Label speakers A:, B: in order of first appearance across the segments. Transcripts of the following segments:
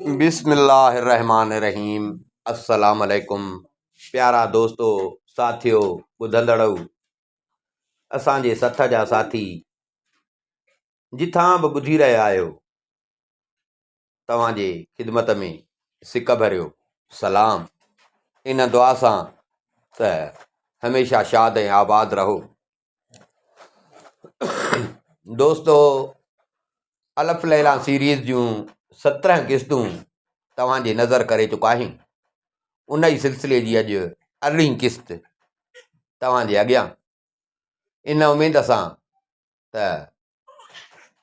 A: बिस्मिल्लाहिर्रहमानिर्रहीम। अस्सलाम वालेकुम। प्यारा दोस्तों, साथियों, ॿुधंदड़ो, असांजे सथ जा साथी जिथां बि ॿुधी रहिया आहियो, तव्हांजे ख़िदमत में सिक भरियो सलाम। इन दुआ सां त हमेशा शाद ऐं आबाद रहो। दोस्तों, अलफ लैला सीरीज़ जूं 17 किस्तूं तव्हांजे नज़र करे चुका आहियूं। उन ई सिलसिले जी अॼु 18 किस्त तव्हांजे अॻियां, इन उमेद सां त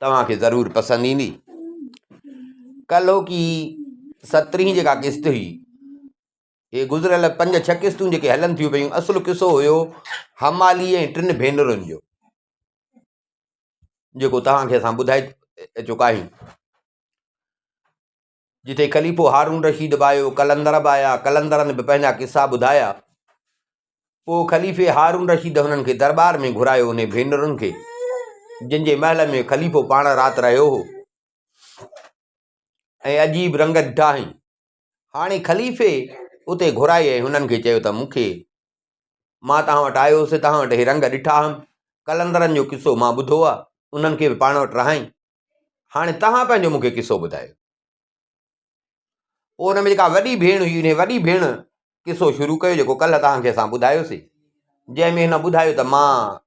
A: तव्हांखे ज़रूरु पसंदि ईंदी। कल्ह की 17 जेका किस्त हुई, ये गुज़िरियल 5-6 किस्तूं जेके हलनि थियूं पियूं, असुलु किसो हुयो हमाली ऐं 3 भेनरुनि जो, जेको तव्हांखे असां ॿुधाए चुका आहियूं। जिथे ख़लीफ़ो हारून रशीद बि आयो, कलंदर बि आया, कलंदरनि बि पंहिंजा किस्सा ॿुधाया। पोइ ख़लीफ़े हारून रशीद हुननि खे दरबार में घुरायो, उन भेनरुनि खे, जिन जे महल में ख़लीफ़ो पाण राति रहियो हो, ऐं अजीब रंग ॾिठा हुई। हाणे ख़लीफ़े उते घुराए ऐं हुननि खे चयो त मां तव्हां वटि आयो हुउसि, तव्हां वटि हे रंग ॾिठा हुअमि, कलंदरनि जो किसो मां ॿुधो आहे, उन्हनि खे बि पाण वटि रहाई, हाणे तव्हां पंहिंजो मूंखे किसो ॿुधायो। पोइ हुन में जेका वॾी भेण हुई, उन वॾी भेण किसो शुरू कयो, जेको कल्ह तव्हांखे असां ॿुधायोसीं, जंहिंमें हिन ॿुधायो त मां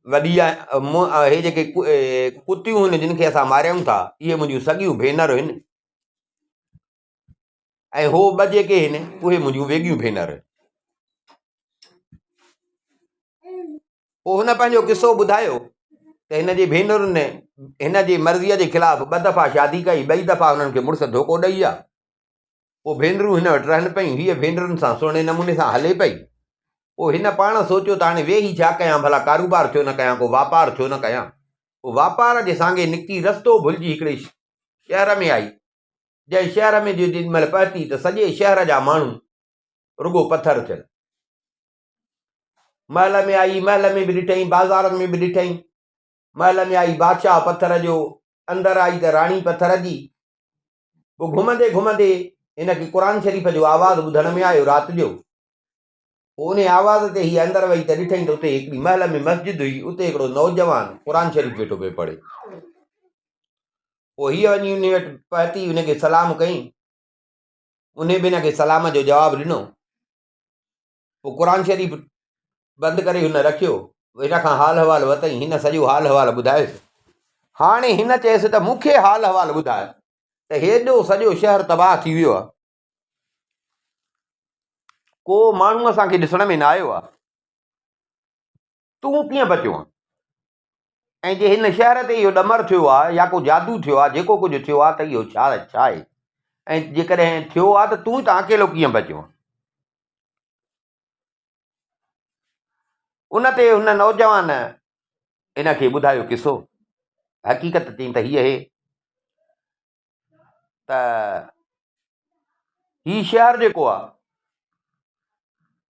A: वॾी आहियां, हे जेके कुतियूं आहिनि जिन खे असां मारियूं था, इहे मुंहिंजियूं सॻियूं भेनरूं आहिनि, ऐं हो ॿ जेके आहिनि उहे मुंहिंजियूं वेॻियूं भेनर। पोइ हुन पंहिंजो किसो ॿुधायो त हिन जे भेनरुनि हिन जी मर्ज़ीअ जे ख़िलाफ़ु 2 दफ़ा शादी कई, 2 दफ़ा हुननि खे मुड़ुसु धोखो ॾेई आहे। पोइ भेनरूं हिन वटि रहनि पयूं, हीअ भेनरुनि सां सुहिणे नमूने सां हले पई। पोइ हिन पाण सोचियो त हाणे वेही छा कयां, भला कारोबार छो न कयां, को वापारु छो न कयां। पोइ वापार जे सांगे निकिती, रस्तो भुलिजी हिकिड़े शहर में आई, जंहिं शहर में जेॾी महिल पहुती त सॼे शहर जा माण्हू रुगो पथर थियनि। महल में आई, महल में बि ॾिठई, बाज़ारनि में बि ॾिठई। महल में आई बादशाह पथर जो, अंदरि आई त राणी पथर जी। पोइ घुमंदे घुमंदे हिनखे क़ुर शरीफ़ जो आवाज़ु ॿुधण में आयो राति जो। पोइ उन आवाज़ ते हीअ अंदरि वई त ॾिठई त उते हिकिड़ी महल में मस्जिद हुई, उते हिकिड़ो नौजवान क़ुर शरीफ़ वेठो पियो पढ़े। पोइ हीअ वञी उन वटि पहुती, उनखे सलाम कई, उन बि हिनखे सलाम जो जवाबु ॾिनो। पोइ क़ुर शरीफ़ बंदि करे हुन रखियो, हिन खां हाल अहिवाल वरितई, हिन सॼो हाल अहिवाल ॿुधायुसि। हाणे हिन चयसि त मूंखे हाल अहिवाल ॿुधाए त हेॾो सॼो शहर तबाह थी वियो आहे, को माण्हू असांखे ॾिसण में न आयो आहे, तूं कीअं बचियो आहे, ऐं जे हिन शहर ते इहो ॾमर थियो आहे या को जादू थियो आहे, जेको कुझु थियो आहे त इहो छा आहे, ऐं जेकॾहिं थियो आहे त तूं त अकेलो कीअं बचियो आहे। उन ते हुन नौजवान हिनखे ॿुधायो किसो। हक़ीक़त चई त हीअ त ही शहर जेको आहे,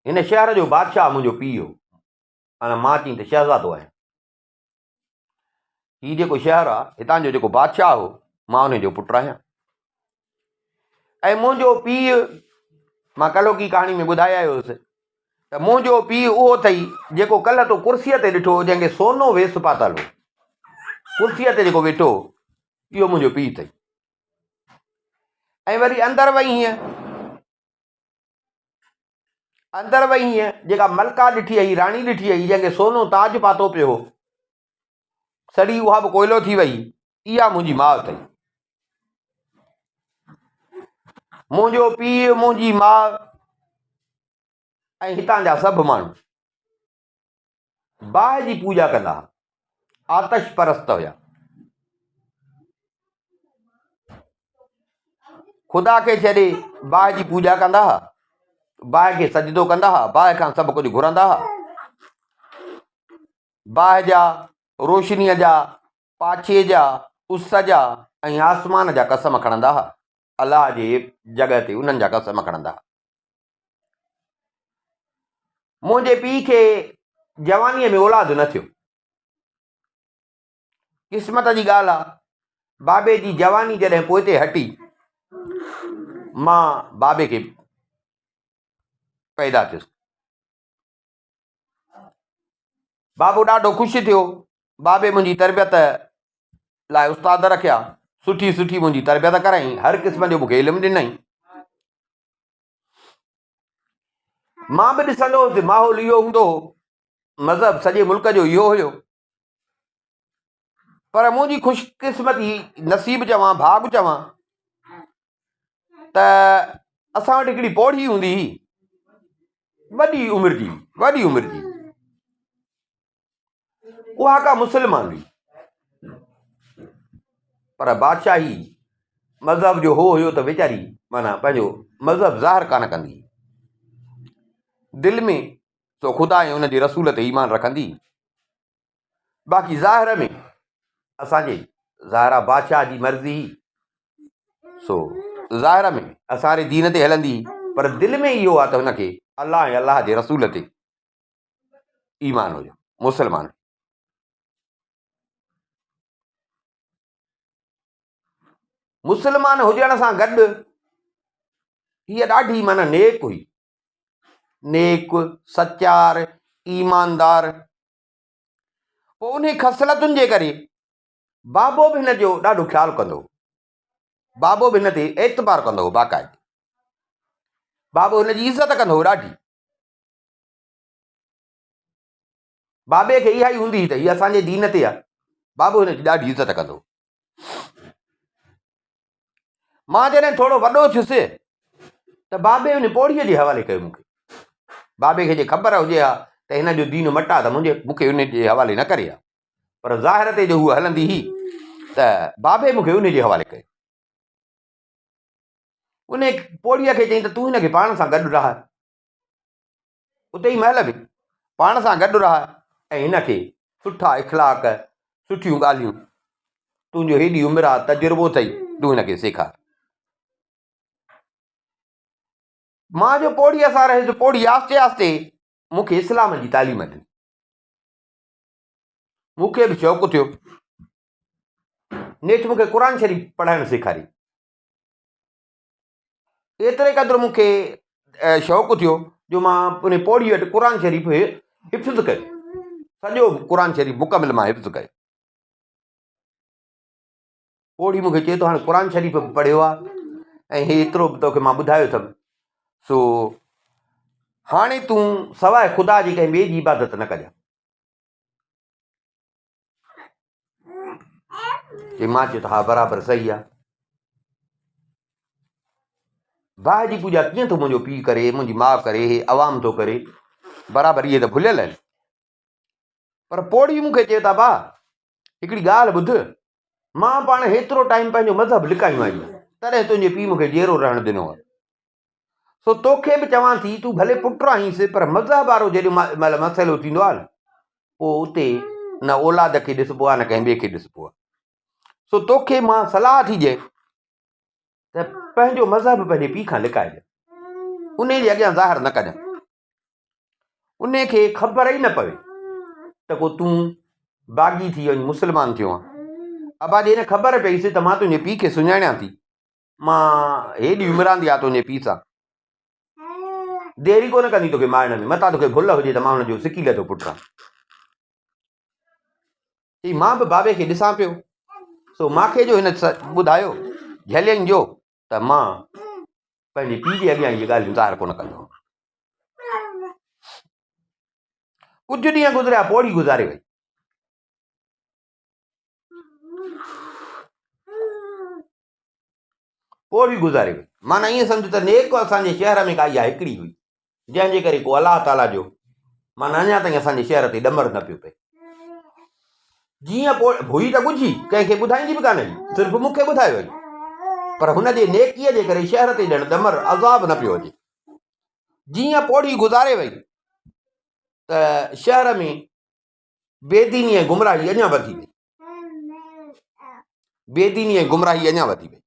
A: हिन शहर जो बादशाह मुंहिंजो पीउ हो। हाणे मां चई त शहज़ादो आहियां। हीउ जेको शहर आहे, हितां जो जेको बादशाह हो, मां उन जो पुटु आहियां। ऐं मुंहिंजो पीउ, मां कल्ह की कहाणी में ॿुधाए आयो हुयुसि त मुंहिंजो पीउ उहो अथई जेको कल्ह तो कुर्सीअ ते ॾिठो, जंहिंखे सोनो वेस पातल हो, कुर्सीअ ते जेको वेठो, इहो मुंहिंजो पीउ अथई। ऐं वरी अंदरि वई हीअं, अंदरि वई हीअं, जेका मलका ॾिठी आई, राणी ॾिठी आई, जंहिंखे सोनो ताज पातो पियो हो, सड़ी उहा बि कोयलो थी वई, इहा मुंहिंजी माउ अथई। मुंहिंजो पीउ, मुंहिंजी माउ ऐं हितां जा सभु माण्हू बाहि जी पूॼा कंदा हुआ, आतश परस्त हुया। ख़ुदा खे छॾे बाहि जी पूॼा कंदा हुआ, बाहि खे सजदो कंदा हुआ, बाहि खां सभु कुझु घुरंदा हुआ। बाहि जा, रोशनीअ जा, पाछे जा, उस जा ऐं आसमान जा कसम खणंदा हुआ, अलाह जे जॻह ते उन्हनि जा कसम खणंदा हुआ। मुंहिंजे पीउ खे जवानीअ में औलाद न थियो, क़िस्मत जी ॻाल्हि आहे। बाबे जी जवानी जॾहिं पोइ ते हटी, मां बाबे खे पैदा थियुसि। बाबो ॾाढो ख़ुशि थियो। बाबे मुंहिंजी तरबियत लाइ उस्ताद रखिया, सुठी सुठी मुंहिंजी तरबियत कराई, हर क़िस्म जो मूंखे इल्मु ॾिनई। मां बि ॾिसंदो हुउसि माहौल इहो हूंदो हो, मज़हब सॼे मुल्क जो इहो हुयो। पर मुंहिंजी ख़ुशकिस्मती, नसीब चवां, भाग चवां, त असां वटि हिकिड़ी पौड़ी हूंदी हुई, वॾी उमिरि जी, उहा का मुस्लमान हुई, पर बादशाही मज़हब जो हो हुयो त वीचारी माना पंहिंजो मज़हब ज़ाहिर कान कंदी, दिलि में सो ख़ुदा ऐं हुनजे रसूल ते ईमान रखंदी, बाक़ी ज़ाहिर में असांजे ज़ाहिरा बादशाह जी मर्ज़ी हुई, सो ज़ाहिर में असांजे दीन ते हलंदी, पर दिलि में इहो आहे त हुनखे अलाह ऐं अलाह जे रसूल ते ईमान हुयो, मुस्लमान। मुस्लमान हुजण सां गॾु हीअ ॾाढी माना नेक हुई, नेक, सचार, ईमानदार। पोइ उन ख़सलतुनि जे करे बाबो बि हिन जो ॾाढो ख़्यालु कंदो हो, बाबो बि हिन ते एतबार कंदो हो बाक़ाइदे, बाबो हिन जी इज़त कंदो हो ॾाढी। बाबे खे इहा ई हूंदी त हीअ असांजे दीन ते आहे, बाबो हिन जी ॾाढी इज़त कंदो हो। मां जॾहिं थोरो वॾो थियुसि त बाबे हुन पौड़ीअ जे हवाले कयो मूंखे। बाबे खे जे ख़बर हुजे हा त हिन जो दीन मटा त मूंखे हुन जे हवाले न करे हा, पर ज़ाहिर ते जो हूअ हलंदी हुई त बाबे मूंखे उन जे हवाले कयो। उन पौड़ीअ खे चई त तूं हिनखे पाण सां गॾु रह, उते ई महल में पाण सां गॾु रह, ऐं हिनखे सुठा इख़लाक़, सुठियूं ॻाल्हियूं, तुंहिंजो हेॾी उमिरि आहे, तजुर्बो अथई, तूं हिनखे सेखार। मां जो पौड़ीअ सां रहियुसि, पौड़ी आस्ते आस्ते मूंखे इस्लाम जी तालीम ॾिनी, मूंखे बि शौक़ु थियो, नेठि मूंखे क़ुर शरीफ़ पढ़णु सेखारी, एतिरे क़दुरु मूंखे शौक़ु थियो जो मां उन पौड़ी वटि क़ुर शरीफ़ हिफ़्ज़ कयो, सॼो क़ुर शरीफ़ मुकमिल मां हिफ़्ज़ कयो। पौड़ी मूंखे चए थो हाणे क़ुर शरीफ़ बि पढ़ियो आहे, ऐं हे एतिरो बि तोखे मां ॿुधायो अथमि, सो हाणे तूं सवाइ ख़ुदा जी कंहिं ॿिए जी इबादत न कजां। मां चयो त हा बराबरि सही आहे, भाउ जी पूॼा कीअं थो मुंहिंजो पीउ करे, मुंहिंजी माउ करे, हे अवाम थो करे, बराबरि इहे त भुलियल आहिनि। पर पौड़ी मूंखे चए था भाउ हिकिड़ी ॻाल्हि ॿुध, मां पाण हेतिरो टाइम पंहिंजो मज़हब लिकायूं आई, तॾहिं तुंहिंजे पीउ मूंखे जहिड़ो रहणु ॾिनो आहे, सो तोखे बि चवां थी, तूं भले पुटु आहींसि, पर मज़हब वारो जेॾी महिल मसइलो थींदो आहे न, पोइ उते न औलाद खे ॾिसबो आहे, न कंहिं ॿिए खे ॾिसबो आहे। सो तोखे मां सलाह थी ॾिए त पंहिंजो मज़हब पंहिंजे पीउ खां लिकाइजे, उन जे अॻियां ज़ाहिर न कजां, उन खे ख़बर ई न पवे त को तूं बाग़ी थी वञ, मुस्लमान थियो आहे। अबा जे न ख़बर पईसि त मां तुंहिंजे पीउ खे सुञाणियां थी, मां हेॾी उमिरांदी आहे तुंहिंजे पीउ सां, देरी कोन कंदी तोखे मारण में, मथां तोखे भुल हुजे त मां हुनजो सिकी लथो पुटु आहियां। मां बि बाबे खे ॾिसां पियो, सो मूंखे जो हिन ॿुधायो झलियनि जो त मां पंहिंजे पीउ जे अॻियां इहे ॻाल्हियूं ज़ाहिर कोन कंदो। कुझु ॾींहं गुज़रिया, पौड़ी गुज़ारे वई। पौड़ी गुज़ारे वई माना ईअं सम्झ त नेक असांजे शहर में का इहा हिकिड़ी हुई, जंहिंजे करे को अलाह ताला जो माना अञा ताईं असांजे शहर ते ॾमर न पियो पए। जीअं हुई त ॿुझी, कंहिंखे ॿुधाईंदी बि कान हुई, सिर्फ़ु मूंखे ॿुधाए वई, पर हुनजे नेकीअ जे करे शहर ते ॼण ॾमर अज़ाब न पियो अचे। जीअं पौड़ी गुज़ारे वई त शहर में बेदीनी ऐं गुमराही अञा वधी वई, बेदीनी ऐं गुमराही अञा वधी वई।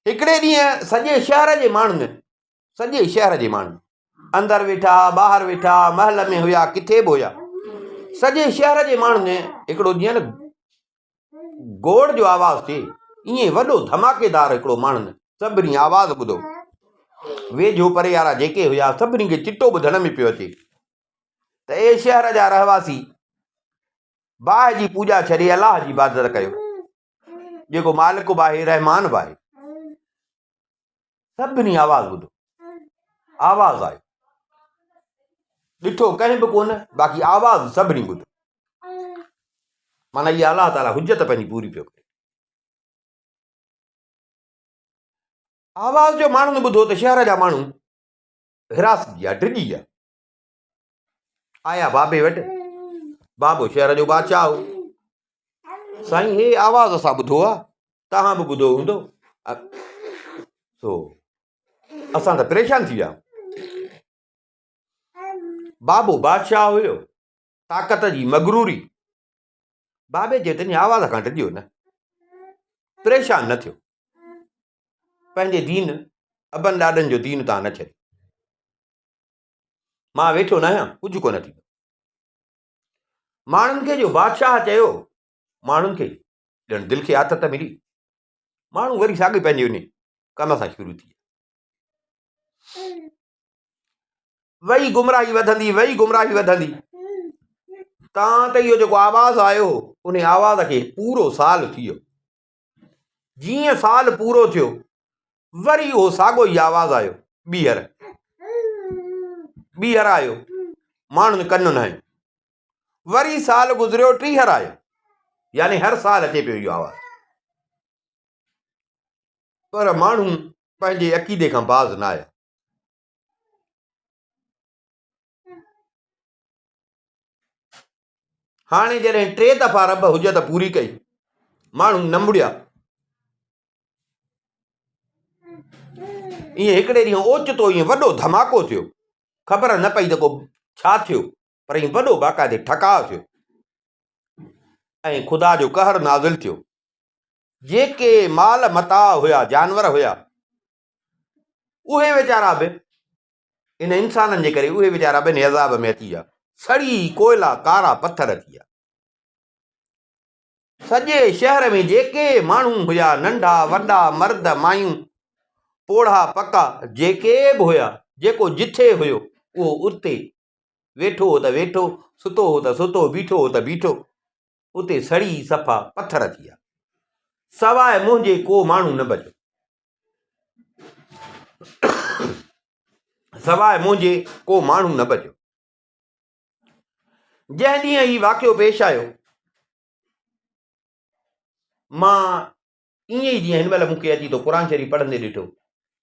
A: हिकिड़े ॾींहुं सॼे शहर जे माण्हुनि अंदरि वेठा, ॿाहिरि वेठा, महल में हुया, किथे बि हुया, सॼे शहर जे माण्हुनि हिकिड़ो जीअं न गोड़ जो आवाज़ थिए, ईअं वॾो धमाकेदार हिकिड़ो माण्हुनि सभिनी आवाज़ ॿुधो। वेझो परे वारा जेके हुआ सभिनी खे चिटो ॿुधण में पियो अचे त ए शहर जा रहवासी बाहि जी पूॼा छॾे अलाह जी इबादत कयो, जेको मालिक बि आहे, रहमान बि आहे। सभिनी आवाज़ ॿुधो, आवाज़ आयो, ॾिठो कंहिं बि कोन, बाक़ी आवाज़ सभिनी ॿुधो। माना इहा अलाह ताला हुजत पंहिंजी पूरी पियो करे। आवाज़ जो माण्हुनि ॿुधो त शहर जा माण्हू हिरास जी आहे, डिॼी विया। आया बाबे वटि, बाबो शहर जो बादशाह हो। साईं हे आवाज़ असां ॿुधो आहे, तव्हां बि ॿुधो हूंदो, असां त परेशान थी विया। बाबो बादशाह हुयो, ताक़त जी मगरूरी बाबे जे तुंहिंजी आवाज़ खां डिॼो न, परेशान न थियो। पंहिंजे दीन अबनि ॾाॾनि जो दीन तव्हां न छॾियो। मां वेठो न आहियां, कुझु कोन थींदो। माण्हुनि खे जो बादशाह चयो, माण्हुनि खे ॼण दिलि खे आदत मिली। माण्हू वरी साॻे पंहिंजे उन कम सां शुरू थी विया। वई गुमराही वधंदी, वई गुमराही वधंदी। तव्हां त इहो जेको आवाज़ आयो, उन आवाज़ खे पूरो साल थी वियो। जीअं साल पूरो थियो, वरी उहो साॻियो ई आवाज़ आयो, ॿीहर आयो, माण्हुनि कन न आहियो। वरी साल गुज़रियो, टीहर आयो, यानी हर साल अचे पियो इहो आवाज़। पर माण्हू पंहिंजे अक़ीदे खां बाज़ न आया। हाणे जॾहिं 3 दफ़ा रब हुजत पूरी कई, माण्हू न मुड़िया। ईअं हिकिड़े ॾींहुं ओचितो ईअं वॾो धमाको थियो, ख़बर न पई त को छा थियो, पर ईअं वॾो बाक़ाइदे ठकाउ थियो ऐं ख़ुदा जो कहर नाज़िल थियो। जेके माल मता हुया, जानवर हुया, उहे वीचारा बि इन इंसाननि जे करे उहे वीचारा ॿिनि अज़ाब में अची विया। सड़ी कोयला कारा पत्थर थी विया। सॼे शहर में जेके माण्हू हुया, नंढा वॾा, मर्द मायूं, पोढ़ा पका, जेके बि हुया, जेको जिथे हुयो उहो उते वेठो हो त वेठो, सुतो हो त सुतो, बीठो हो त बीठो। उते सड़ी सफ़ा पत्थर थी विया। सवाइ मुंहिंजे को माण्हू न बचियो, सवाइ मुंहिंजे को माण्हू न बचियो। जंहिं ॾींहुं ही वाक़ियो पेश आयो, मां ईअं ई जीअं हिन महिल मूंखे अची थो क़ुर शरीफ़ पढ़ंदे ॾिठो,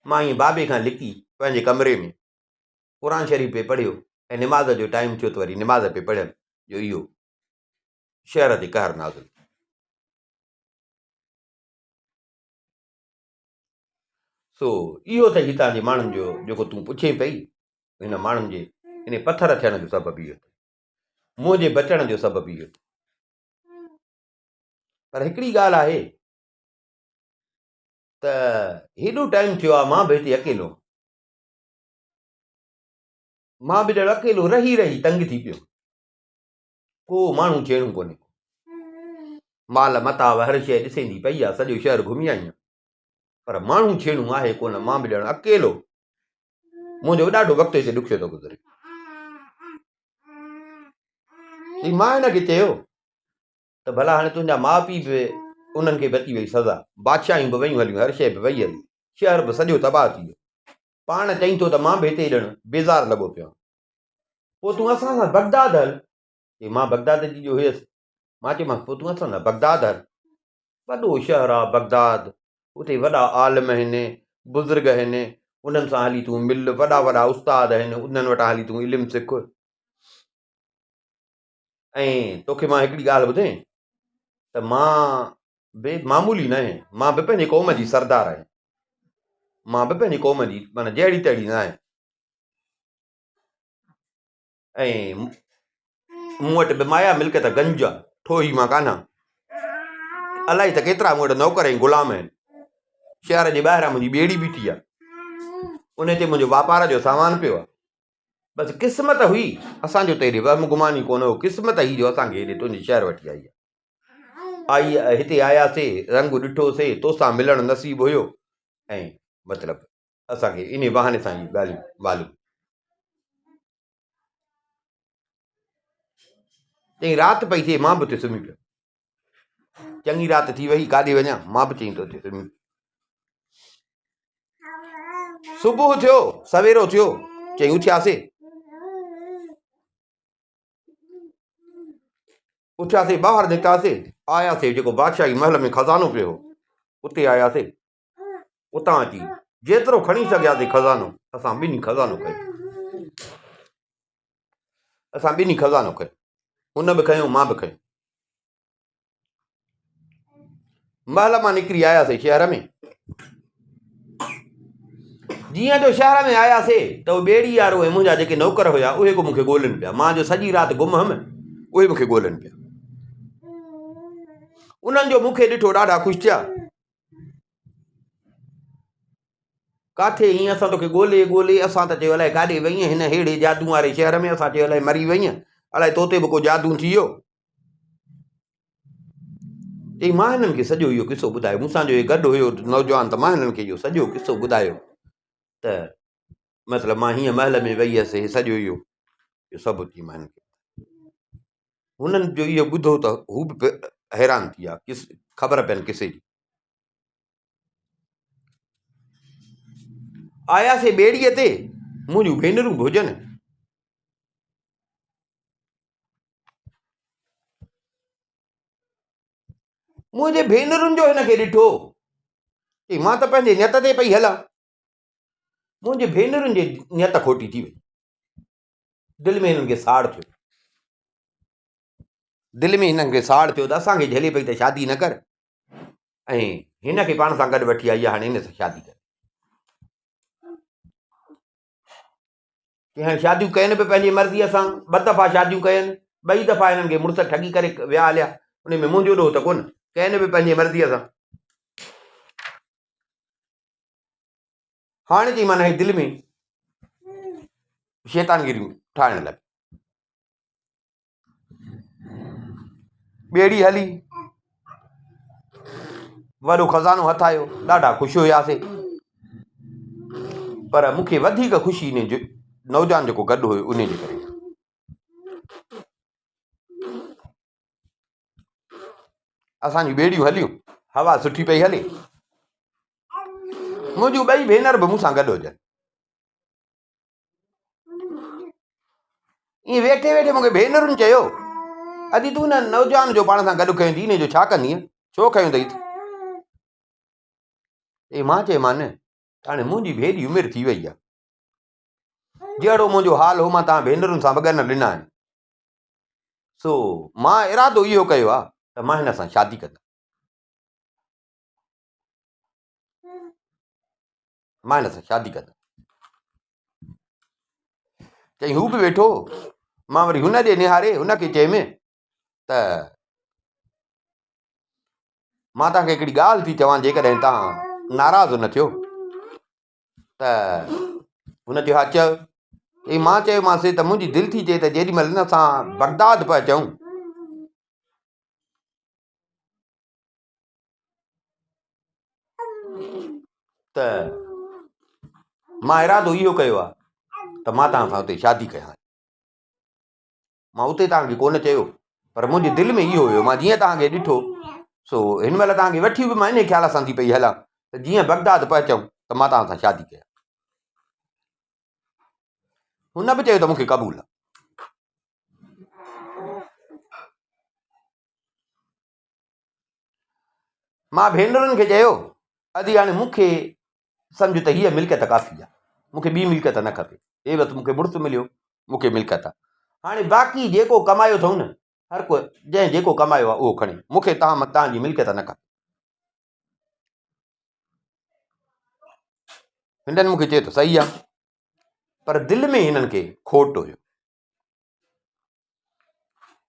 A: मां ईअं बाबे खां लिकी पंहिंजे कमरे में क़ुर शरीफ़ पे पढ़ियो ऐं निमाज़ जो टाइम थियो त वरी निमाज़ पे पढ़ियमि जो इहो शहर ते कहर नाज़िल। इहो त हितां जे माण्हुनि जो जेको तूं पुछे पई, हिन माण्हुनि जे इन पत्थर थियण जो सबबु इहो, मुंहिंजे बचण जो सबबु इहो। पर हिकिड़ी ॻाल्हि आहे त हेॾो टाइम थियो आहे, मां बि हिते अकेलो, मां बि ॼण अकेलो रही रही तंग थी पियो। को माण्हू छेड़ू कोन्हे, माल मता हर शइ ॾिसेंदी पई आहे, सॼो शहर घुमी आई आहियां, पर माण्हू छेड़ू आहे कोन। मां बि ॼण अकेलो, मुंहिंजो ॾाढो वक़्तु हिते ॾुखियो थो गुज़रे। मां हिनखे चयो त भला हाणे तुंहिंजा माउ पीउ बि उन्हनि खे बि अची वई सज़ा, बादशाहियूं बि वयूं हलियूं, हर शइ बि वई हली, शहर बि सॼो तबाह थी वियो। पाण चई थो त मां बि हिते ॼण बेज़ार लॻो पियो। पोइ तूं असां सां बगदाद हल। मां बगदाद जी जो हुयसि, मां चयोमांसि पोइ तूं असां सां बगदाद हल। वॾो शहर आहे बगदाद, उते वॾा आलिम आहिनि, बुज़ुर्ग आहिनि, उन्हनि सां हली तूं मिल, वॾा वॾा उस्ताद आहिनि, उन्हनि वटां हली तूं इल्मु सिख। ऐं तोखे मां हिकिड़ी ॻाल्हि ॿुधाई त मां बि मामूली न आहियां, मां बि पंहिंजे क़ौम जी सरदार आहियां, मां बि पंहिंजी क़ौम जी माना जहिड़ी तहिड़ी न आहियां। ऐं मूं वटि बि माया मिल्कियत गंज आहे, ठोही मां कान्हा। अलाही त केतिरा मूं वटि नौकर ऐं ग़ुलाम आहिनि। शहर जे ॿाहिरां मुंहिंजी ॿेड़ी बीठी आहे, उन ते मुंहिंजो वापार जो सामान पियो आहे। बसि क़िस्मत हुई असांजो त हेॾे वहम गुमानी कोन हुयो, क़िस्मत ही जो असांखे हेॾे तुंहिंजे शहर वठी आई आहे। हिते आयासीं, रंग ॾिठोसीं, तोसां मिलणु नसीबु हुयो ऐं मतिलबु असांखे इन बहाने सां ई ॻाल्हियूं मालूम। चई राति पई थिए, मां बि उते सुम्ही पियो। चङी राति थी वई, काॾे वञा, मां बि चई थो उते सुम्ही। सुबुह थियो, सवेरो थियो, चई उथियासीं ॿाहिरि निकितासीं, आयासीं जेको बादशाही महल में खज़ानो पियो उते आयासीं। उतां अची जेतिरो खणी सघियासीं खज़ानो, असां ॿिन्ही खज़ानो कयो। हुन बि खयो, मां बि खयो। महल मां निकिरी आयासीं शहर में। जीअं जो शहर में आयासीं त उहो ॿेड़ी वारो ऐं मुंहिंजा जेके नौकर हुया उहे बि मूंखे ॻोल्हनि पिया। मां जो सॼी राति गुम हुअमि, उहे मूंखे ॻोल्हनि पिया। उन्हनि जो मूंखे ॾिठो ॾाढा ख़ुशि थिया। काथे हीअं असां तोखे ॻोल्हे ॻोल्हे असां त चयो अलाए काॾे वई हिन अहिड़े जादू वारे शहर में, असां चयो अलाए मरी वई, अलाए तोते बि को जादू थी वियो। चई मां हिननि खे सॼो इहो किसो ॿुधायो, मूंसां जो गॾु हुयो नौजवान, त मां हिननि खे इहो सॼो किसो ॿुधायो त मतिलबु मां हीअं महल में वेई हुअसि, सॼो इहो सभु थी मां हिननि खे। हुननि जो इहो ॿुधो त हू बि हैरान थी विया, ख़बर पयनि किसे जी। आयासीं ॿेड़ीअ ते, मुंहिंजूं भेनरूं बि हुजनि। मुंहिंजे भेनरुनि जो हिनखे ॾिठो, चई मां त पंहिंजे नियत ते पई हलां। मुंहिंजे भेनरुनि जी नियत खोटी थी वई। दिलि में हिननि खे साड़ थियो, त असांखे झले पई त शादी न कर, ऐं हिनखे पाण सां गॾु वठी आई आहे, हाणे हिन सां शादी कर। हाणे शादियूं कयनि बि पंहिंजी मर्ज़ीअ सां, 2 दफ़ा शादियूं कयनि, 2 दफ़ा हिननि खे मुड़ुस ठगी करे विया हलिया। उन में मुंहिंजो ॾोह त कोन, कयनि बि पंहिंजी मर्ज़ीअ सां। हाणे चई माना दिलि में शैतानगिरियूं ठाहिण लॻी। ॿेड़ी हली, वॾो खज़ानो हथ आयो, ॾाढा ख़ुशि हुयासीं। पर मूंखे वधीक ख़ुशी इन जो नौजवान जेको गॾु हुयो उन जे करे। असांजी ॿेड़ियूं हलियूं, हवा सुठी पई हले, मुंहिंजूं 2 भेनर बि मूंसां गॾु हुजनि। ईअं वेठे वेठे मूंखे भेनरुनि चयो, अॼु तूं न नौजवान जो पाण सां गॾु कयो थी, इन जो छा कंदीअ, छो खयो अथई? मां चयोमांनि हाणे मुंहिंजी बि हेॾी उमिरि थी वई आहे, जहिड़ो मुंहिंजो हाल हो मां तव्हां भेनरुनि सां बग़ैर न ॾिना आहिनि। सो मां इरादो इहो कयो आहे त मां हिन सां शादी कंदुमि। चई हू बि वेठो, मां वरी हुन ॾे निहारे हुनखे चयमि त मां तव्हांखे हिकिड़ी ॻाल्हि थी चवां, जेकॾहिं तव्हां नाराज़ न थियो त। हुन चयो हा चयो। चई मां चयोमांसि त मुंहिंजी दिलि थी चए त जेॾी महिल न असां बगदाद पिया अचूं त मां इरादो इहो कयो आहे त मां तव्हां सां उते शादी कयां। मां उते तव्हांखे कोन चयो, पर मुंहिंजे दिलि में इहो हुयो, मां जीअं तव्हांखे ॾिठो सो हिन महिल तव्हांखे वठी बि मां इन ख़्याल सां थी पई हलां त जीअं बगदाद पिया अचूं त मां तव्हां सां शादी कयां। हुन बि चयो त मूंखे क़बूल आहे। मां भेनरुनि खे चयो अॼु हाणे मूंखे सम्झ त हीअ मिल्कियत काफ़ी आहे, मूंखे ॿी मिल्कियत न खपे। हे बसि मूंखे मुड़ुसु मिलियो, मूंखे मिल्कियत आहे। हाणे बाक़ी जेको कमायो अथऊं न, हर को जंहिं जेको कमायो आहे उहो खणे, मूंखे तव्हांजी मिल्कियत न खपे। हिननि मूंखे चयो त सही आहे, पर दिलि में हिननि खे खोट हुयो।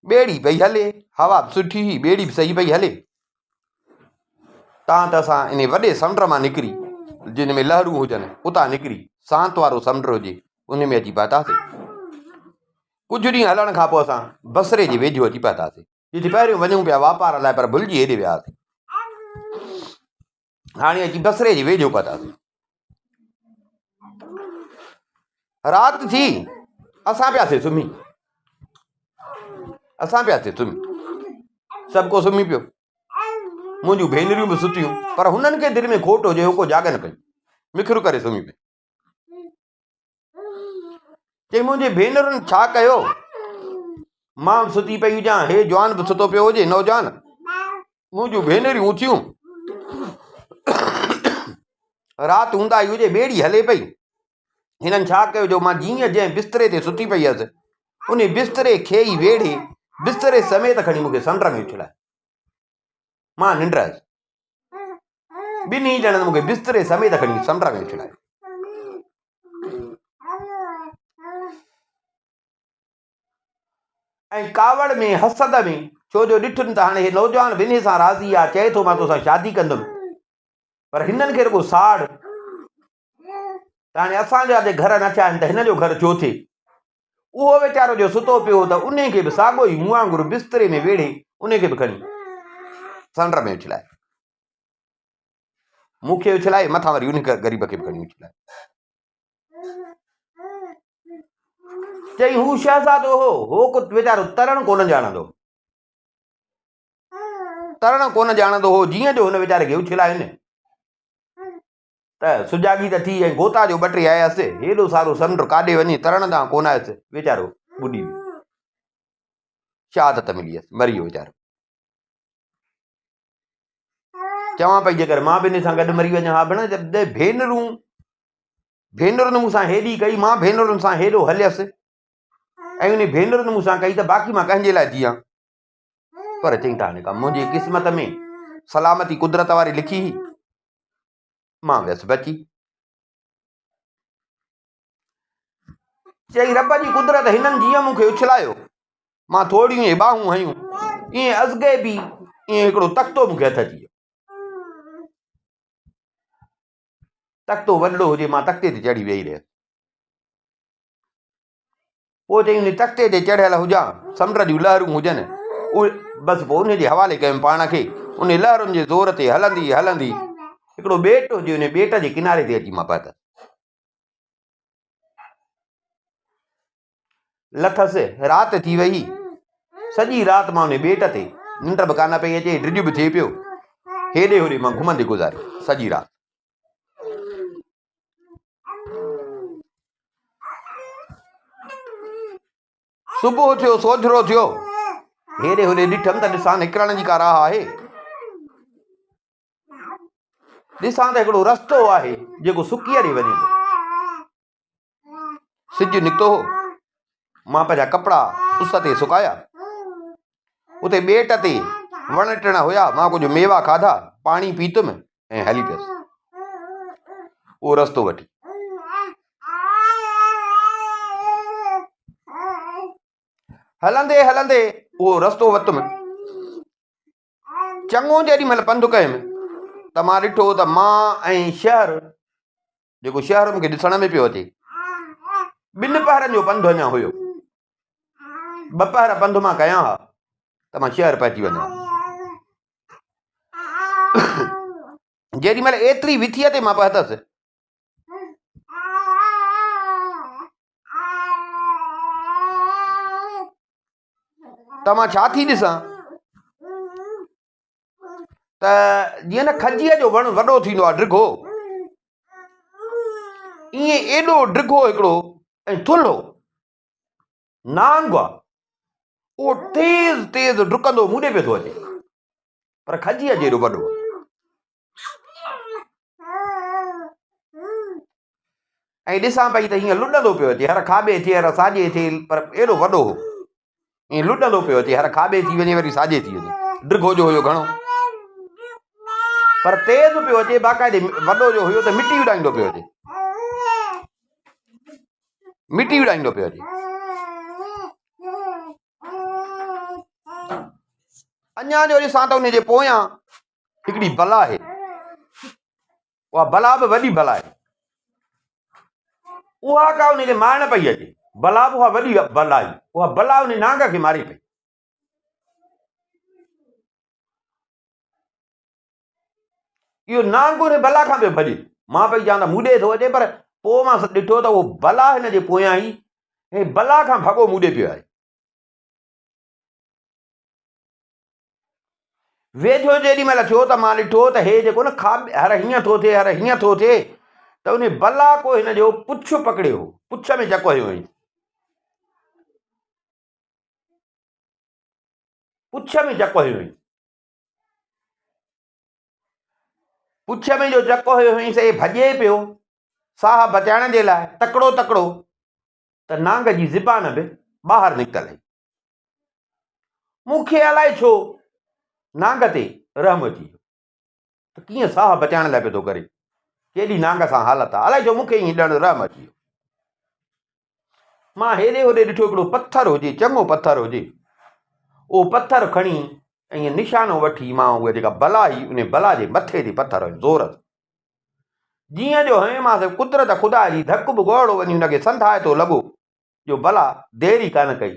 A: ॿेड़ी पई हले, हवा सुठी हुई, ॿेड़ी बि सही पई हले। तव्हां त असां इन वॾे समुंड मां निकिरी, जिन में लहरूं हुजनि, उतां निकिरी शांति वारो समुंड हुजे, उन में अची पहुतासीं। कुझु ॾींहं हलण खां पोइ असां बसरे जे वेझो अची पहुतासीं, जिते पहिरियों वञूं पिया वापार लाइ पर भुलिजी हेॾे वियासीं। हाणे अची बसरे जे वेझो पहुतासीं। राति थी असां पियासीं सुम्ही, सभु को सुम्ही पियो। मुंहिंजूं भेनरियूं बि सुतियूं, पर हुननि खे दिलि में खोट हुजे को जागनि पई, मिखिरू करे सुम्ही पई। चई मुंहिंजे भेनरुनि छा कयो, मां सुती पई हुजां, हे जवान बि सुतो पियो हुजे, नौजवान। मुंहिंजूं भेनरियूं उथियूं, राति हूंदा ई हुजे, ॿेड़ी हले पई। हिननि छा कयो जो मां जीअं जंहिं बिस्तरे ते सुती पई हुअसि, उन बिस्तरे खे ई वेड़े बिस्तरे समेत खणी मूंखे समुंड में उछलाए। मां निंड हुअसि, ॿिन्ही ॼणनि मूंखे बिस्तरे समेत खणी समुंड में उछलाए। ऐं कावड़ में हसद में, छो जो ॾिठुनि त हाणे हे नौजवान ॿिन्ही सां राज़ी आहे, चए थो मां तोसां शादी कंदुमि, पर हिननि खे रुॻो साड़ त हाणे असांजा जे घर न थिया आहिनि त हिन जो घर छो थिए। उहो वीचारो जो सुतो पियो त उन खे बि साॻियो ई मुंहुं वांगुरु बिस्तरे में वेड़े उन खे बि खणी समुंड में उछलाए। मूंखे उछलाए, मथां वरी उन ग़रीब खे बि खणी उछलाए। चई हू शहज़ादो हो को वीचारो तरण कोन ॼाणंदो हो, जीअं जो हुन वीचारे खे उछलायो त सुजाॻी त थी ऐं गोता जो 2 टे आयसि, हेॾो सारो समुंड काॾे वञे, तरण तां कोन आयसि, वीचारो ॿुॾी वियो, शहादत मिली वियसि, मरी वियो वीचारो। चवां पई जेकर मां बि हिन सां गॾु मरी वञा, हा भेण, भेनरुनि मूंसां हेॾी कई, मां भेनरुनि सां हेॾो हलियसि ऐं उन भेनरुनि मूंसां कई त बाक़ी मां कंहिंजे लाइ जीआं। पर चई त हाणे का मुंहिंजी क़िस्मत में सलामती कुदरत वारी लिखी हुई, मां वियसि बची। चई रब जी कुदरत, हिननि जीअं मूंखे उछलायो, मां थोड़ियूं ई ॿाहूं हयूं, ईअं अज़गे बि ईअं हिकिड़ो तख़्तो मूंखे हथ अची वियो। तख़्तो वॾो हुजे, मां तख़्ते ते चढ़ी वेही रहियसि। पोइ चई उन तख़्ते ते चढ़ियल हुजां, समुंड जूं लहरूं हुजनि, उहे बसि पोइ उन जे हवाले कयुमि पाण खे। उन लहरुनि जे ज़ोर ते हलंदी हलंदी हिकिड़ो ॿेट हुजे, उन ॿेट जे किनारे ते अची मां पहुतसि। लथसि, राति थी वई, सॼी राति मां उन ॿेट ते, निंड बि कान पई अचे, ड्रिज बि थिए पियो, हेॾे होॾे मां घुमंदे गुज़ारी सॼी राति। सुबुह थियो, सोझरो थियो, हेॾे होॾे ॾिठमि त ॾिसां निकिरण जी का राह आहे, ॾिसां त हिकिड़ो रस्तो आहे जेको सुकीअ ॾे वञे थो। सिजु निकितो हो, मां पंहिंजा कपिड़ा उस ते सुकाया, उते ॿेट ते वण टिण हुया, मां कुझु मेवा खाधा, पाणी पीतुमि ऐं हली पियुसि उहो रस्तो वठी। हलंदे हलंदे उहो रस्तो वरितुमि, चङो जेॾी महिल पंधु कयुमि त मां ॾिठो त मां ऐं शहर, जेको शहर मूंखे ॾिसण में पियो अचे, 2 पहरनि जो पंधु अञा हुयो। 2 पहर पंधु मां कयां हा त मां शहर पहुची वञा। जेॾी महिल एतिरी विथीअ ते मां पहुतसि, त मां छा थी ॾिसां त जीअं न खजीअ जो वणु वॾो थींदो आहे ड्रिघो, ईअं एॾो ड्रिघो हिकिड़ो ऐं थुल्हो नांग आहे, उहो तेज़ तेज़ डुकंदो मूं ॾे पियो थो अचे, पर खजीअ जहिड़ो वॾो। ऐं ॾिसां पई त हीअं लुॾंदो पियो अचे, हर खाॿे थिए हर साॼे थिए, पर एॾो वॾो हो, ईअं लुॾंदो पियो अचे, हर खाॿे थी वञे वरी साॼे थी वञे, ड्रिघो जो हुयो घणो, पर तेज़ पियो अचे, बाक़ाइदे वॾो जो हुयो त मिटी उॾाईंदो पियो अचे, मिटी उॾाईंदो पियो अचे। अञा जो ॾिसां त उनजे पोयां हिकिड़ी बला आहे, उहा बला बि वॾी बला आहे, उहा का उनखे मारण पई अचे, बला बि उहा वॾी बला आई, उहा बला उन नांग खे मारे पई। इहो नांग उन बला खां पियो भॼे। मां पई चवां त मूॾे थो अचे, पर पोइ मां ॾिठो त उहो बला हिन जे पोयां ई ऐं बला खां भॻो मूॾे पियो आहे। वेझो जेॾी महिल थियो त मां ॾिठो त हे जेको न हर हीअं थो थिए, हर हीअं थो थिए, त उन बला को हिन जो पुछ पकड़ियो, पुछ में चक हयो हुई, पुछ में चक हयो हुई, पुछ में जो चक हयो हुई से भॼे पियो साह बचाइण जे लाइ तकिड़ो तकिड़ो, त नांग जी ज़बान बि ॿाहिरि निकितल हुई। मूंखे अलाए छो नांग ते रहम अची वियो, त कीअं साह बचाइण लाइ पियो थो करे, केॾी नांग सां हालत आहे, अलाए छो मूंखे ईअं ॼण रहम अची वियो। मां हेॾे होॾे ॾिठो हिकिड़ो पथर हुजे, चङो पथर हुजे, उहो पथर खणी ईअं निशानो वठी मां उहा जेका बला हुई उन बला जे मथे ते पथर हयो ज़ोर सां। जीअं जो हयोमांसि, कुदरत ख़ुदा जी धक बि गोड़ो वञी हुनखे संधाए थो लॻो, जो बला देरी कान कई,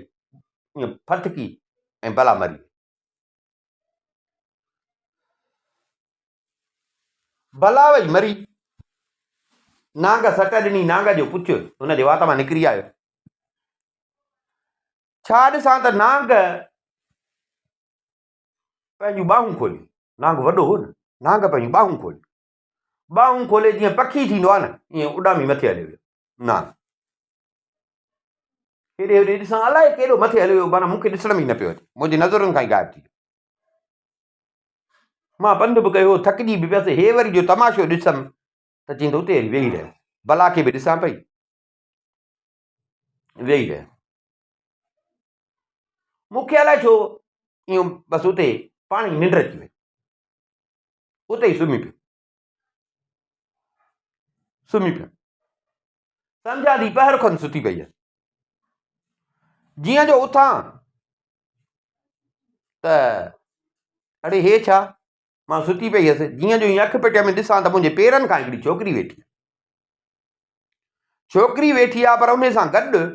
A: ईअं फटकी ऐं बला मरी। बला वई मरी, नांग सट ॾिनी, नांग जो पुछ हुन जे वात मां निकिरी आयो। छा ॾिसां त नांग पंहिंजूं ॿाहूं खोली, नांग वॾो हो न, नांग पंहिंजूं ॿाहूं खोली, ॿाहूं खोले जीअं पखी थींदो आहे न, ईअं उॾामी मथे हलियो वियो नांग। हेॾे होॾे ॾिसां, अलाए केॾो मथे हलियो वियो, माना मूंखे ॾिसण में ई न पियो अचे, मुंहिंजी नज़रुनि खां ई गाइब थी वियो। मां पंधु बि कयो, थकिजी बि पियसि, हे वरी जो तमाशो ॾिसमि त चई त उते वरी वेही रहियो, बला खे बि ॾिसां पई, वेही रहियो। मूंखे अलाए छो ईअं बसि उते पाण ई निंड अची वई, उते ई सुम्ही पियो, सुम्ही पियो। सम्झां थी पहर खनि सुती पई आहे। जीअं जो उथां त अड़े हे छा, मां सुती पई हुयसि, जीअं जो अखि पेट में ॾिसां त मुंहिंजे पेरनि खां हिकिड़ी छोकिरी वेठी, छोकिरी वेठी आहे, पर उन सां गॾु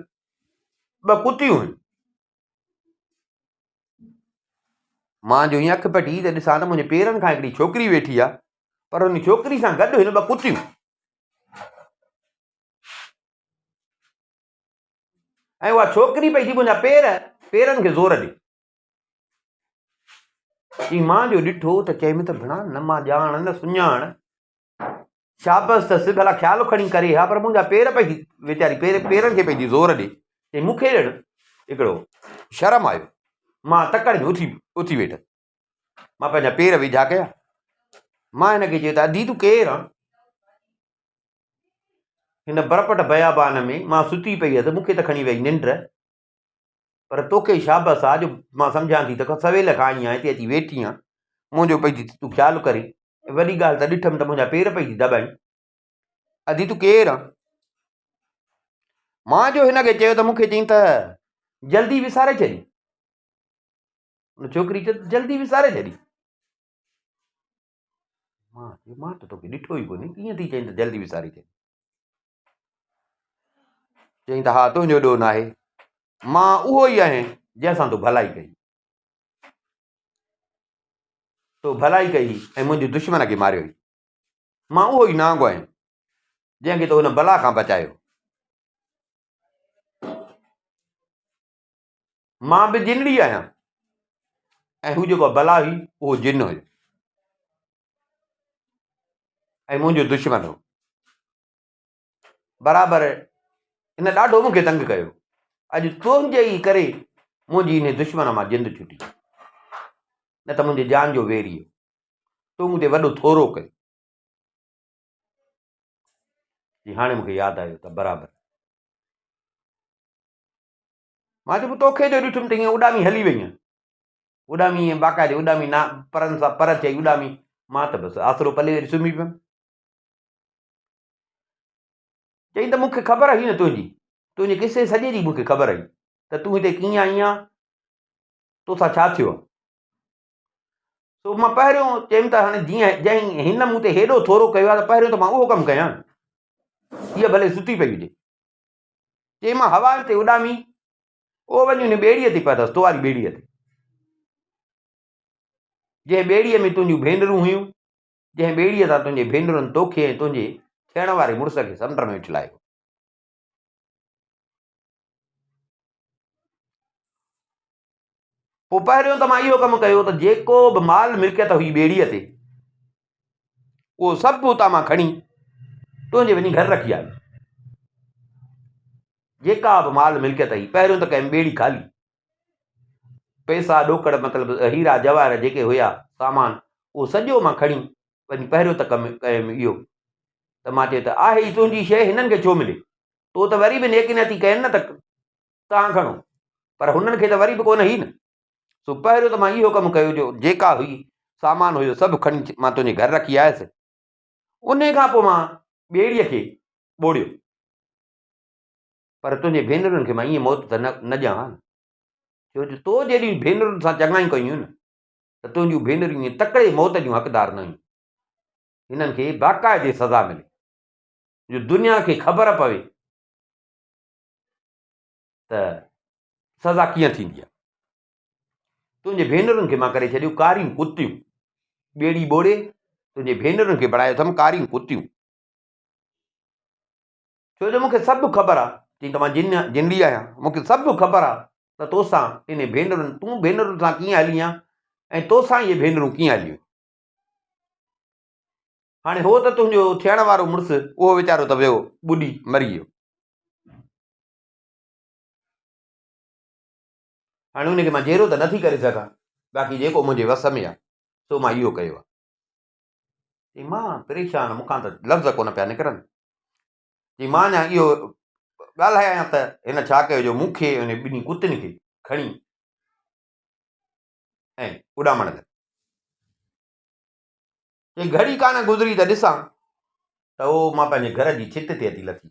A: ॿ कुतियूं आहिनि। मां जो ईअं अखि पटी त ॾिसां त मुंहिंजे पेरनि खां हिकिड़ी छोकिरी वेठी आहे, पर उन छोकिरी सां गॾु हिन ॿ कुतियूं, ऐं उहा छोकिरी पई थी मुंहिंजा पेरनि खे ज़ोर ॾे। मां जो ॾिठो त चयमि त भिणा न मां ॼाण न सुञाण, शाबस त सिध भला ख़्यालु खणी करे हा, पर मुंहिंजा पेर पई वीचारी पेरनि खे पई ज़ोर ॾे। चई मूंखे ॼण हिकिड़ो शर्म आयो, मां तकड़ि में उथी वेठसि, मां पंहिंजा पेर विझा कया, मां हिनखे चयो त अधी तूं केरु आहे? हिन बरपट बयाबान में मां सुती पई हुयसि, मूंखे त खणी वई निंड, पर तोखे शाबस आहे जो मां सम्झां थी त सवेल खां आई आहियां, हिते अची वेठी आहियां, मुंहिंजो पई थी तूं ख़्यालु करे, वॾी ॻाल्हि त ॾिठमि त मुंहिंजा पेर पई थी दॿाई, अधी तूं केरु आहे? मां जो हिनखे चयो त मूंखे चई त जल्दी विसारे छॾी, छोकिरी चयो जल्दी विसारे छॾी। मां त तोखे ॾिठो ई कोन्हे, कीअं थी चई त जल्दी विसारे छॾी? चई त हा तुंहिंजो ॾोह न आहे, मां उहो ई आहियां जंहिंसां तूं भलाई कई, तो भलाई कई ऐं मुंहिंजे दुश्मन खे मारियो, मां उहो ई नांग आहियां जंहिंखे तो हुन बला खां बचायो। मां बि जिनड़ी आहियां, ऐं हू जेको बला हुई उहो जिन हुयो ऐं मुंहिंजो दुश्मन हो। बराबरि हिन ॾाढो मूंखे तंग कयो, अॼु तुंहिंजे ई करे मुंहिंजी हिन दुश्मन मां जिंद छुटी, न त मुंहिंजे जान जो वेरी हो, तूं मूं ते वॾो थोरो कयो। हाणे मूंखे यादि आयो त बराबरि मां चयो तोखे जो ॾिठुमि त हीअं उॾामी हली वई आहियां, उॾामी ईअं बाक़ाइदे उॾामी ना परनि सां पर चई उॾामी, मां त बसि आसरो पले वरी सुम्ही पियुमि। चई त मूंखे ख़बर हुई न तुंहिंजे किसे सॼे जी मूंखे ख़बर हुई त तूं हिते कीअं आई आहीं, तोसां छा थियो आहे। सो मां पहिरियों चयुमि त हाणे जीअं जंहिं हिन मूं ते हेॾो थोरो कयो आहे त पहिरियों त मां उहो कमु कयां, हीअ भले सुती पई हुजे। चई मां हवा ते उॾामी, उहो वञी हुन ॿेड़ीअ ते पिया अथसि, तुवारी ॿेड़ीअ ते, जंहिं ॿेड़ीअ में तुंहिंजूं भेनरूं हुयूं, जंहिं ॿेड़ीअ तां तुंहिंजे भेनरुनि तोखे ऐं तुंहिंजे थियण वारे मुड़ुस खे समुंड में उछलायो। पोइ पहिरियों त मां इहो कमु कयो त जेको बि माल मिल्कियत हुई ॿेड़ीअ ते, उहो सभु उतां मां खणी तुंहिंजे वञी घर रखी आयो। जेका बि माल मिल्कियत हुई, पहिरियों त कंहिं ॿेड़ी खाली, पैसा ॾोकड़ मतिलबु हीरा जवाहर जेके हुया सामान, उहो सॼो मां खणी वञी पहिरियों त कमु कयुमि इहो त मां चयो त आहे ई तुंहिंजी शइ, हिननि खे छो मिले, तो त वरी बि नेकी नथी कयनि न त तव्हां खणो, पर हुननि खे त वरी बि कोन हुई न। सो पहिरियों त मां इहो कमु कयो जो जेका हुई सामान हुयो सभु खणी मां तुंहिंजे घर रखी आयुसि। उन खां पोइ मां ॿेड़ीअ खे ॿोड़ियो, पर तुंहिंजे भेनरुनि खे मां ईअं मौत त न ॾियां हा, छो जो तो जहिड़ी भेनरुनि सां चङाई कयूं न, त तुंहिंजूं भेनरूं ईअं तकिड़े मौत जूं हक़दार न हुयूं। हिननि खे बाक़ाइदे सज़ा मिले, जो दुनिया खे ख़बर पवे त सज़ा कीअं थींदी आहे। तुंहिंजे भेनरुनि खे मां करे छॾियो कारियूं कुतियूं, ॿेड़ी ॿोड़े तुंहिंजे भेनरुनि खे बणायो अथमि कारियूं कुतियूं, छो जो मूंखे सभु ख़बर आहे, चई त मां जिंदी आहियां, मूंखे सभु ख़बर आहे त तोसां इन भेनरुनि, तूं भेनरुनि सां कीअं हली आहीं ऐं तोसां इहे भेनरूं कीअं हलियूं। हाणे हो त तुंहिंजो थियण वारो मुड़ुसु, उहो वीचारो त वियो ॿुॾी मरी वियो, हाणे उनखे मां जहिड़ो त नथी करे सघां, बाक़ी जेको मुंहिंजे वस में आहे सो मां इहो कयो आहे। मां परेशान, मूंखां त लफ़्ज़ कोन पिया निकिरनि। जी मां अञा इहो ॻाल्हायां त हिन छा कयो जो मूंखे हुन ॿिन्ही कुतियुनि खे खणी ऐं उॾामण लॻी। चई घड़ी कान गुज़री त ॾिसां त उहो मां पंहिंजे घर जी छित ते अची लथी,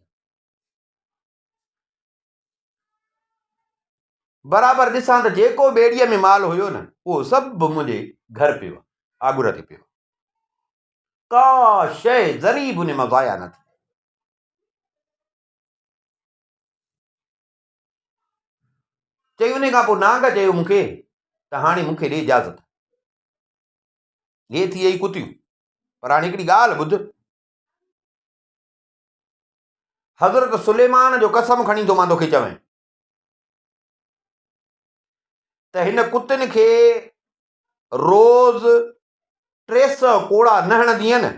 A: बराबरि ॾिसां त जेको ॿेड़ीअ में माल हुयो न, उहो सभु मुंहिंजे घर पियो आहे, आगुर ते पियो, का शइ ज़री बि उन मां ज़ाया न थी। चई उन खां पोइ नांग चयो मूंखे त हाणे मूंखे ॾे इजाज़त, हे थी वई कुतियूं, पर हाणे हिकिड़ी ॻाल्हि ॿुध, हज़रत सुलेमान जो कसम खणी थो मां तोखे चवां त हिन कुतियुनि खे रोज़ 300 कोड़ा न हणंदीअ न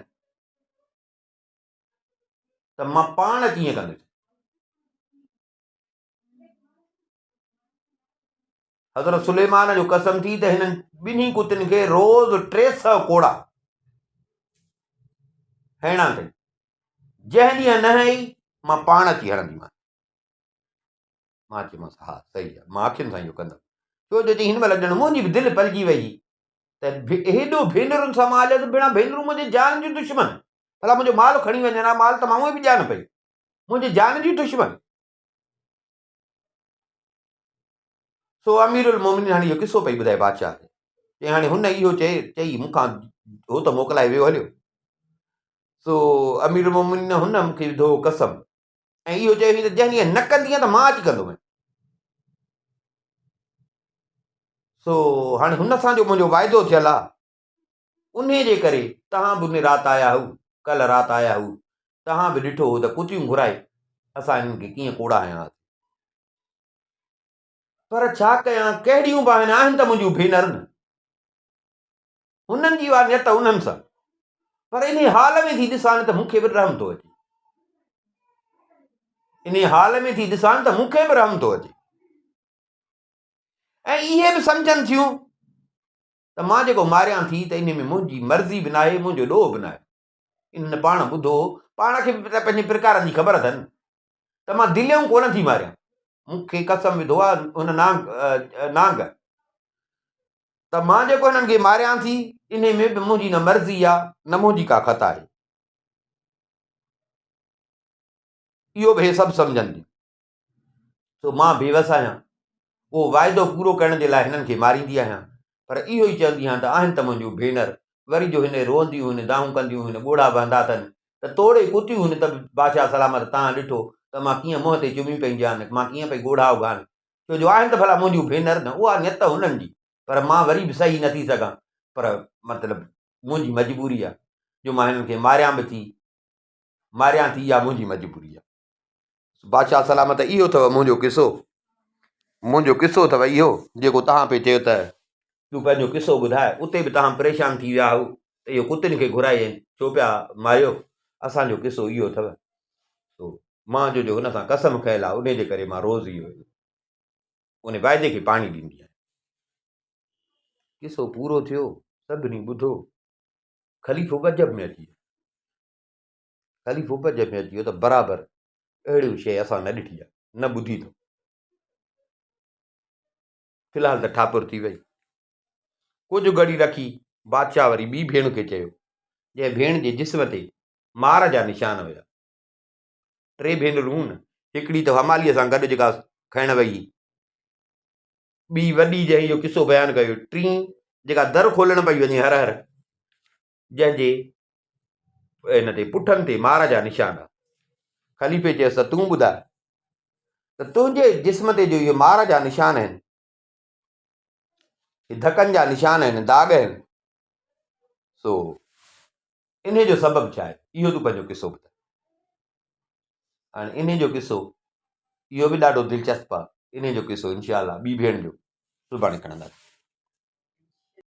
A: त मां पाण कीअं कंदुसि। हज़रत सुलेमान जो कसम थी त हिननि ॿिन्ही कुतियुनि खे रोज़ 300 कोड़ा हणा अथई, जंहिं ॾींहुं न हई मां पाण अची हणंदीमांइ। मां चयोमांसि हा सही आहे, मां अखियुनि सां इहो कंदुमि, छो जो चई हिन महिल ॼण मुंहिंजी बि दिलि पलिजी वई त हेॾो भेनरुनि सां मां हलियसि, भेण भेनरूं मुंहिंजे जान जूं दुश्मन, भला मुंहिंजो माल खणी वञनि हा, माल त मां उहे बि ॾियां न पई, मुंहिंजे जान जूं दुश्मन। सो अमीरुल मोमिनीन हाणे इहो किसो पई ॿुधाए बादशाह खे, चई हाणे हुन इहो चई मूंखां हो त मोकिलाए वियो हलियो। सो अमीरुल मोमिनीन हुन मूंखे विधो कसम ऐं इहो चयो त जंहिं ॾींहुं न कंदीअ त मां अची कंदुमि। सो हाणे हुन सां जो मुंहिंजो वाइदो थियल आहे, उन जे करे तव्हां बि उन राति आया हूं, कल्ह राति आया हूं, तव्हां बि ॾिठो हो त कुतियूं घुराए असां हिननि खे कीअं कोड़ा हयां, पर छा कयां, कहिड़ियूं बि आहिनि त मुंहिंजूं भेनर न, हुननि जी वारनियत उन्हनि सां, पर इन हाल में थी ॾिसां त मूंखे बि रहम थो अचे, इन हाल में थी ॾिसां त मूंखे बि रहम थो अचे, ऐं इहे बि सम्झनि थियूं त मां जेको मारियां थी त इन में मुंहिंजी मर्ज़ी बि न आहे, मुंहिंजो ॾोह बि न आहे। इन पाण ॿुधो, पाण खे बि पंहिंजे प्रकारनि जी ख़बर अथनि त मां दिलियूं कोन थी मारियां, मूंखे कसम विधो आहे हुन नांग त मां जेको हिननि खे मारियां थी इन में बि मुंहिंजी न मर्ज़ी आहे न मुंहिंजी का ख़ता आहे, इहो बि हे सभु सम्झनि थियूं। सो मां बेवस आहियां, उहो वाइदो पूरो करण जे लाइ हिननि खे मारींदी आहियां, पर इहो ई चवंदी आहियां त आहिनि त मुंहिंजूं भेनर, वरी जो हिन रोअंदियूं, हिन दाहूं कंदियूं, हिन ॻोढ़ा बहंदा अथनि त तोड़े कुतियूं, हिन त बादशाह सलामत तव्हां ॾिठो त मां कीअं मुंहं ते चुमी पई ॾियानि, मां कीअं पई ॻोढ़ा उगानि, छो जो आहिनि त भला मुंहिंजियूं भेनर न, उहा नियत हुननि जी, पर मां वरी बि सही न थी सघां। पर मतिलबु मुंहिंजी मजबूरी आहे जो मां हिननि खे मारियां बि थी, मारियां थी, इहा मुंहिंजी मजबूरी आहे। बादशाह सलामत इहो अथव मुंहिंजो किसो अथव इहो जेको तव्हां पे चयो त तूं पंहिंजो किसो ॿुधाए। उते बि तव्हां परेशान थी विया हो त इहो कुतियुनि खे घुराए छो पिया मारियो। असांजो किसो इहो अथव। तो मां जो हुन सां कसम कयल आहे, उन जे करे मां रोज़ इहो उन वाइदे खे पाणी ॾींदी आहियां। किसो पूरो थियो, सभिनी ॿुधो, ख़लीफ़ो गजब में अची वियो त बराबरि अहिड़ी शइ असां न ॾिठी आहे, न ॿुधी अथऊं। फ़िलहाल त ठापुर थी वई। कुझु घड़ी रखी बादशाह वरी ॿी भेण खे चयो, जंहिं भेण जे जिस्म ते मार जा निशान हुया। 3 भेनरूं हुन, हिकिड़ी त हमालीअ सां गॾु जेका खणण वई, ॿी वॾी जंहिं इहो किसो बयानु कयो, 3 जेका दर खोलण पई वञे हर हर, जंहिंजे इन ते पुठनि ते मार जा निशान आहे। ख़लीफ़े चयसि त तूं ॿुधाए त तुंहिंजे जिस्म ते जो इहे मार जा निशान आहिनि, धकनि जा निशान आहिनि, दाग आहिनि, सो इन जो सबबु छा आहे? इहो तूं पंहिंजो किसो ॿुधाए। हाणे इन जो किसो इहो बि ॾाढो दिलचस्प आहे। इन जो किसो इंशाअल्लाह ॿी भेण जो सुभाणे खणंदासीं।